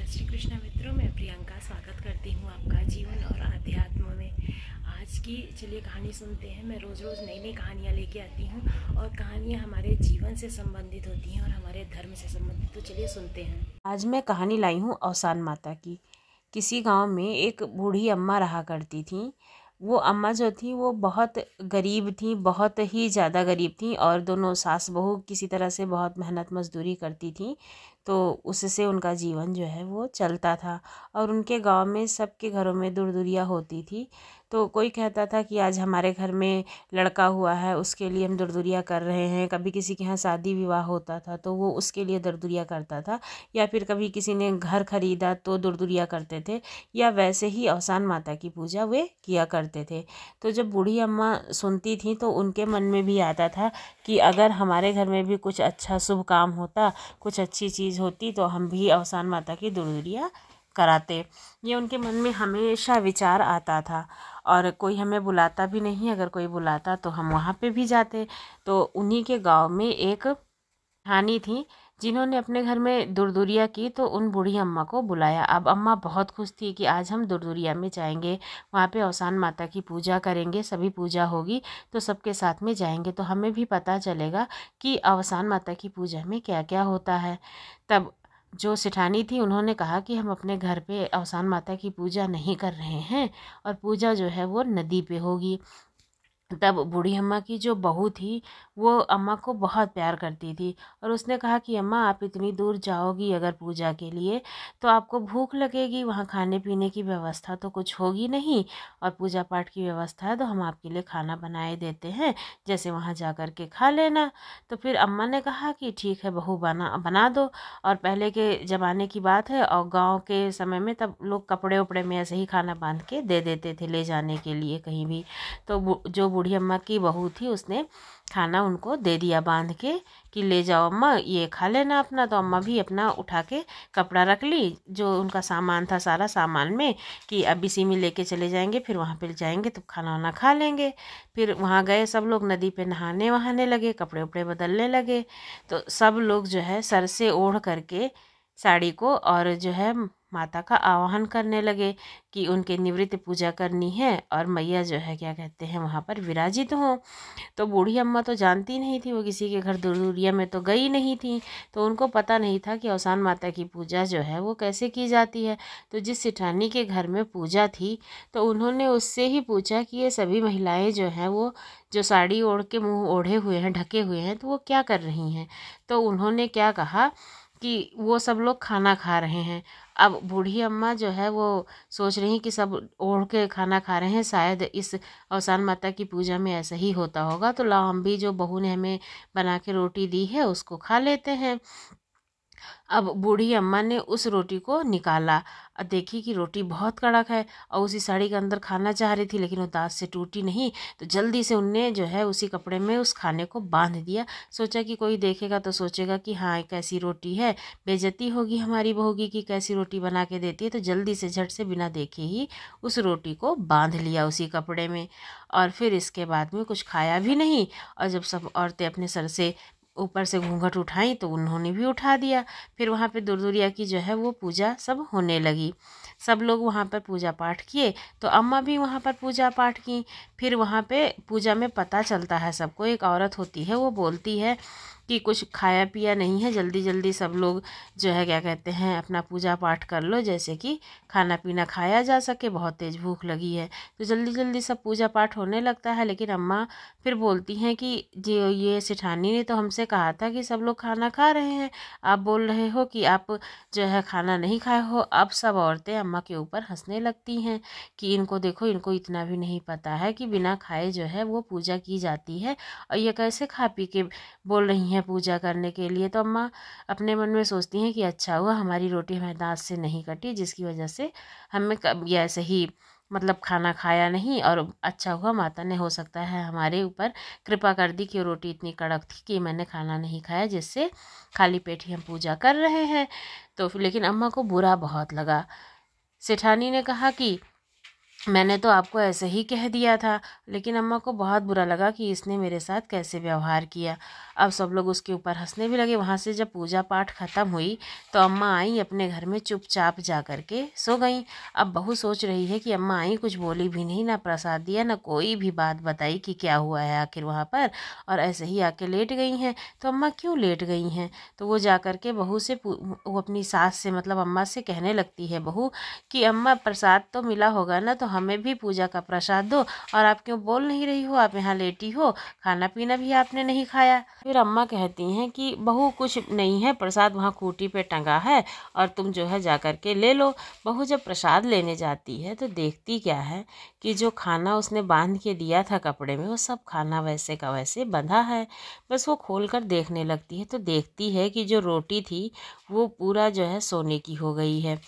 श्री कृष्ण मित्रों, मैं प्रियंका स्वागत करती हूँ आपका जीवन और आध्यात्म में। आज की चलिए कहानी सुनते हैं। मैं रोज़ रोज़ नई नई कहानियाँ लेके आती हूँ और कहानियाँ हमारे जीवन से संबंधित होती हैं और हमारे धर्म से संबंधित। तो चलिए सुनते हैं। आज मैं कहानी लाई हूँ अवसान माता की। किसी गांव में एक बूढ़ी अम्मा रहा करती थी। वो अम्मा जो थी वो बहुत गरीब थी, बहुत ही ज़्यादा गरीब थी, और दोनों सास बहू किसी तरह से बहुत मेहनत मजदूरी करती थी, तो उससे उनका जीवन जो है वो चलता था। और उनके गांव में सबके घरों में दूर-दूरियाँ होती थी। तो कोई कहता था कि आज हमारे घर में लड़का हुआ है, उसके लिए हम दूर-दूरियाँ कर रहे हैं। कभी किसी के यहाँ शादी विवाह होता था तो वो उसके लिए दूर-दूरियाँ करता था, या फिर कभी किसी ने घर खरीदा तो दूर-दूरियाँ करते थे, या वैसे ही अवसान माता की पूजा वे किया करते थे। तो जब बूढ़ी अम्मा सुनती थी तो उनके मन में भी आता था कि अगर हमारे घर में भी कुछ अच्छा शुभ काम होता, कुछ अच्छी चीज़ होती, तो हम भी अवसान माता की दूर-दूरियाँ कराते। ये उनके मन में हमेशा विचार आता था। और कोई हमें बुलाता भी नहीं, अगर कोई बुलाता तो हम वहाँ पे भी जाते। तो उन्हीं के गांव में एक हानि थी जिन्होंने अपने घर में दूर-दूरियाँ की, तो उन बूढ़ी अम्मा को बुलाया। अब अम्मा बहुत खुश थी कि आज हम दूर-दूरियाँ में जाएंगे, वहाँ पे अवसान माता की पूजा करेंगे, सभी पूजा होगी तो सबके साथ में जाएंगे, तो हमें भी पता चलेगा कि अवसान माता की पूजा में क्या क्या होता है। तब जो सेठानी थी उन्होंने कहा कि हम अपने घर पे अवसान माता की पूजा नहीं कर रहे हैं, और पूजा जो है वो नदी पे होगी। तब बूढ़ी अम्मा की जो बहू थी वो अम्मा को बहुत प्यार करती थी, और उसने कहा कि अम्मा, आप इतनी दूर जाओगी अगर पूजा के लिए तो आपको भूख लगेगी, वहाँ खाने पीने की व्यवस्था तो कुछ होगी नहीं, और पूजा पाठ की व्यवस्था है तो हम आपके लिए खाना बनाए देते हैं, जैसे वहाँ जा कर के खा लेना। तो फिर अम्मा ने कहा कि ठीक है बहू, बना बना दो। और पहले के ज़माने की बात है, और गाँव के समय में तब लोग कपड़े उपड़े में ऐसे ही खाना बांध के दे देते थे ले जाने के लिए कहीं भी। तो जो बूढ़ी अम्मा की बहू थी उसने खाना उनको दे दिया बांध के कि ले जाओ अम्मा, ये खा लेना अपना। तो अम्मा भी अपना उठा के कपड़ा रख ली, जो उनका सामान था सारा सामान में, कि अब इसी में लेके चले जाएंगे, फिर वहाँ पे जाएंगे तो खाना वाना खा लेंगे। फिर वहाँ गए सब लोग, नदी पे नहाने वहाने लगे, कपड़े उपड़े बदलने लगे। तो सब लोग जो है सर से ओढ़ करके साड़ी को, और जो है माता का आवाहन करने लगे कि उनके निवृत्त पूजा करनी है, और मैया जो है क्या कहते हैं वहाँ पर विराजित हों। तो बूढ़ी अम्मा तो जानती नहीं थी, वो किसी के घर दूर-दूरिया में तो गई नहीं थी, तो उनको पता नहीं था कि अवसान माता की पूजा जो है वो कैसे की जाती है। तो जिस सेठानी के घर में पूजा थी तो उन्होंने उससे ही पूछा कि ये सभी महिलाएं जो हैं वो जो साड़ी ओढ़ के मुँह ओढ़े हुए हैं, ढके हुए हैं, तो वो क्या कर रही हैं। तो उन्होंने क्या कहा कि वो सब लोग खाना खा रहे हैं। अब बूढ़ी अम्मा जो है वो सोच रही कि सब ओढ़ के खाना खा रहे हैं, शायद इस अवसान माता की पूजा में ऐसा ही होता होगा, तो लाओ हम भी जो बहू ने हमें बना के रोटी दी है उसको खा लेते हैं। अब बूढ़ी अम्मा ने उस रोटी को निकाला और देखी कि रोटी बहुत कड़क है, और उसी साड़ी के अंदर खाना चाह रही थी लेकिन वो दांत से टूटी नहीं। तो जल्दी से उनने जो है उसी कपड़े में उस खाने को बांध दिया। सोचा कि कोई देखेगा तो सोचेगा कि हाँ कैसी रोटी है, बेइज्जती होगी हमारी बहू की कि कैसी रोटी बना के देती है। तो जल्दी से झट से बिना देखे ही उस रोटी को बांध लिया उसी कपड़े में, और फिर इसके बाद में कुछ खाया भी नहीं। और जब सब औरतें अपने सर से ऊपर से घूंघट उठाई तो उन्होंने भी उठा दिया। फिर वहाँ पे दूर-दूरिया की जो है वो पूजा सब होने लगी। सब लोग वहाँ पर पूजा पाठ किए, तो अम्मा भी वहाँ पर पूजा पाठ की। फिर वहाँ पे पूजा में पता चलता है सबको, एक औरत होती है वो बोलती है कि कुछ खाया पिया नहीं है, जल्दी जल्दी सब लोग जो है क्या कहते हैं अपना पूजा पाठ कर लो, जैसे कि खाना पीना खाया जा सके, बहुत तेज़ भूख लगी है। तो जल्दी जल्दी सब पूजा पाठ होने लगता है। लेकिन अम्मा फिर बोलती हैं कि जो ये सेठानी ने तो हमसे कहा था कि सब लोग खाना खा रहे हैं, आप बोल रहे हो कि आप जो है खाना नहीं खाए हो। अब सब औरतें अम्मा के ऊपर हंसने लगती हैं कि इनको देखो, इनको इतना भी नहीं पता है कि बिना खाए जो है वो पूजा की जाती है, और ये कैसे खा पी के बोल रही हैं पूजा करने के लिए। तो अम्मा अपने मन में सोचती हैं कि अच्छा हुआ हमारी रोटी हमारे दांत से नहीं कटी, जिसकी वजह से हमें ये ऐसे ही मतलब खाना खाया नहीं, और अच्छा हुआ माता ने हो सकता है हमारे ऊपर कृपा कर दी कि रोटी इतनी कड़क थी कि मैंने खाना नहीं खाया, जिससे खाली पेट ही हम पूजा कर रहे हैं। तो फिर लेकिन अम्मा को बुरा बहुत लगा। सेठानी ने कहा कि मैंने तो आपको ऐसे ही कह दिया था। लेकिन अम्मा को बहुत बुरा लगा कि इसने मेरे साथ कैसे व्यवहार किया। अब सब लोग उसके ऊपर हंसने भी लगे। वहाँ से जब पूजा पाठ ख़त्म हुई तो अम्मा आई अपने घर में चुपचाप जा कर के सो गई। अब बहू सोच रही है कि अम्मा आई, कुछ बोली भी नहीं, ना प्रसाद दिया, ना कोई भी बात बताई कि क्या हुआ है आखिर वहाँ पर, और ऐसे ही आके लेट गई हैं। तो अम्मा क्यों लेट गई हैं? तो वो जा कर के बहू से वो अपनी सास से मतलब अम्मा से कहने लगती है बहू कि अम्मा प्रसाद तो मिला होगा ना, तो हमें भी पूजा का प्रसाद दो, और आप क्यों बोल नहीं रही हो? आप यहाँ लेटी हो, खाना पीना भी आपने नहीं खाया। फिर अम्मा कहती हैं कि बहू कुछ नहीं है, प्रसाद वहाँ खूंटी पे टंगा है और तुम जो है जा कर के ले लो। बहू जब प्रसाद लेने जाती है तो देखती क्या है कि जो खाना उसने बांध के दिया था कपड़े में, वो सब खाना वैसे का वैसे बंधा है। बस वो खोल कर देखने लगती है तो देखती है कि जो रोटी थी वो पूरा जो है सोने की हो गई है।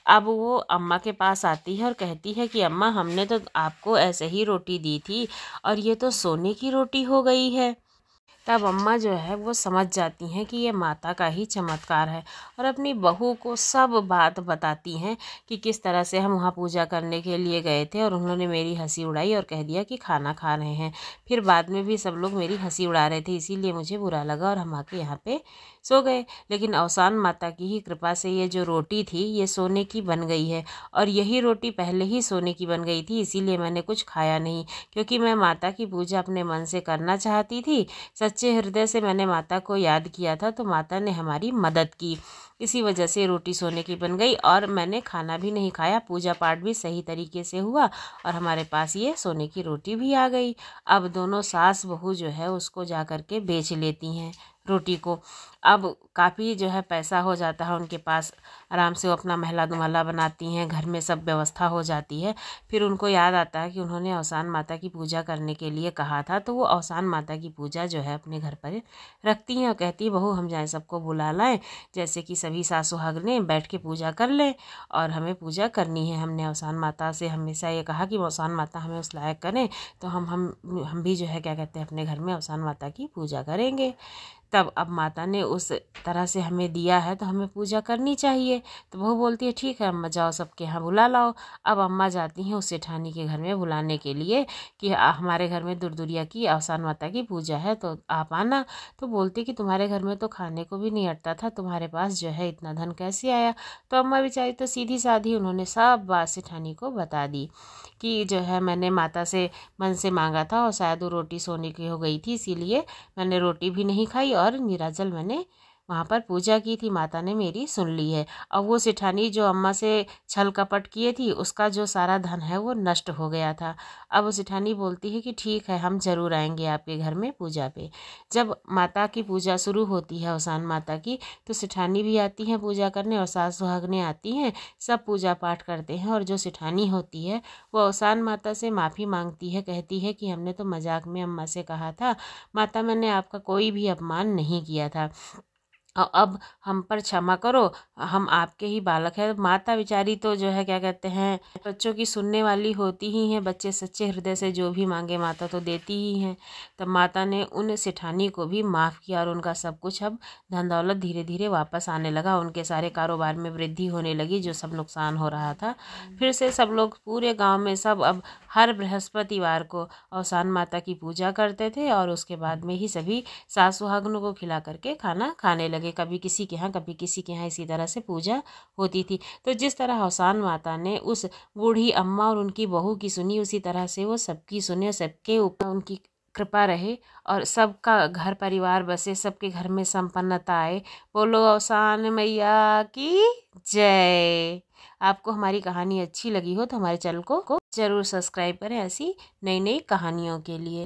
अब वो अम्मा के पास आती है और कहती है कि अम्मा, हमने तो आपको ऐसे ही रोटी दी थी और ये तो सोने की रोटी हो गई है। तब अम्मा जो है वो समझ जाती हैं कि ये माता का ही चमत्कार है, और अपनी बहू को सब बात बताती हैं कि किस तरह से हम वहाँ पूजा करने के लिए गए थे और उन्होंने मेरी हंसी उड़ाई और कह दिया कि खाना खा रहे हैं। फिर बाद में भी सब लोग मेरी हंसी उड़ा रहे थे, इसीलिए मुझे बुरा लगा और हम आके यहाँ पे सो गए। लेकिन अवसान माता की ही कृपा से ये जो रोटी थी ये सोने की बन गई है, और यही रोटी पहले ही सोने की बन गई थी, इसीलिए मैंने कुछ खाया नहीं, क्योंकि मैं माता की पूजा अपने मन से करना चाहती थी। सच्चे हृदय से मैंने माता को याद किया था, तो माता ने हमारी मदद की। इसी वजह से रोटी सोने की बन गई और मैंने खाना भी नहीं खाया, पूजा पाठ भी सही तरीके से हुआ और हमारे पास ये सोने की रोटी भी आ गई। अब दोनों सास बहू जो है उसको जा कर के बेच लेती हैं रोटी को। अब काफ़ी जो है पैसा हो जाता है उनके पास, आराम से वो अपना महला दुमहला बनाती हैं, घर में सब व्यवस्था हो जाती है। फिर उनको याद आता है कि उन्होंने अवसान माता की पूजा करने के लिए कहा था, तो वो अवसान माता की पूजा जो है अपने घर पर रखती हैं और कहती है बहू हम जाए सबको बुला लाएं, जैसे कि सभी सास सुहागनें बैठ के पूजा कर लें, और हमें पूजा करनी है। हमने अवसान माता से हमेशा ये कहा कि अवसान माता हमें उस लायक करें, तो हम भी जो है क्या कहते हैं अपने घर में अवसान माता की पूजा करेंगे। तब अब माता ने उस तरह से हमें दिया है तो हमें पूजा करनी चाहिए। तो बहू बोलती है ठीक है अम्मा, जाओ सबके यहाँ बुला लाओ। अब अम्मा जाती हैं उस सेठानी के घर में बुलाने के लिए कि हमारे घर में दुर्दुरिया की अवसान माता की पूजा है तो आप आना। तो बोलती कि तुम्हारे घर में तो खाने को भी नहीं अटता था, तुम्हारे पास जो है इतना धन कैसे आया? तो अम्मा बेचारी तो सीधी साधी उन्होंने सब बात सेठानी को बता दी कि जो है मैंने माता से मन से मांगा था और शायद वो रोटी सोने की हो गई थी, इसीलिए मैंने रोटी भी नहीं खाई और निराजल मैंने वहाँ पर पूजा की थी, माता ने मेरी सुन ली है। और वो सेठानी जो अम्मा से छल कपट किए थी उसका जो सारा धन है वो नष्ट हो गया था। अब वो सेठानी बोलती है कि ठीक है हम ज़रूर आएंगे आपके घर में पूजा पे। जब माता की पूजा शुरू होती है अवसान माता की, तो सेठानी भी आती हैं पूजा करने और सास सुहागनें आती हैं, सब पूजा पाठ करते हैं। और जो सेठानी होती है वो अवसान माता से माफ़ी मांगती है, कहती है कि हमने तो मजाक में अम्मा से कहा था, माता मैंने आपका कोई भी अपमान नहीं किया था, अब हम पर क्षमा करो, हम आपके ही बालक हैं। माता बेचारी तो जो है क्या कहते हैं बच्चों की सुनने वाली होती ही हैं, बच्चे सच्चे हृदय से जो भी मांगे माता तो देती ही हैं। तब माता ने उन सेठानी को भी माफ़ किया और उनका सब कुछ अब धन दौलत धीरे धीरे वापस आने लगा, उनके सारे कारोबार में वृद्धि होने लगी, जो सब नुकसान हो रहा था। फिर से सब लोग पूरे गाँव में सब अब हर बृहस्पतिवार को अवसान माता की पूजा करते थे और उसके बाद में ही सभी सास सुहागनों को खिला करके खाना खाने लगे, कभी किसी के यहाँ कभी किसी के यहाँ, इसी तरह से पूजा होती थी। तो जिस तरह अवसान माता ने उस बूढ़ी अम्मा और उनकी बहू की सुनी, उसी तरह से वो सबकी सुने, सबके ऊपर उनकी कृपा रहे और सबका घर परिवार बसे, सबके घर में संपन्नता आए। बोलो अवसान मैया की जय। आपको हमारी कहानी अच्छी लगी हो तो हमारे चैनल को जरूर सब्सक्राइब करें ऐसी नई नई कहानियों के लिए।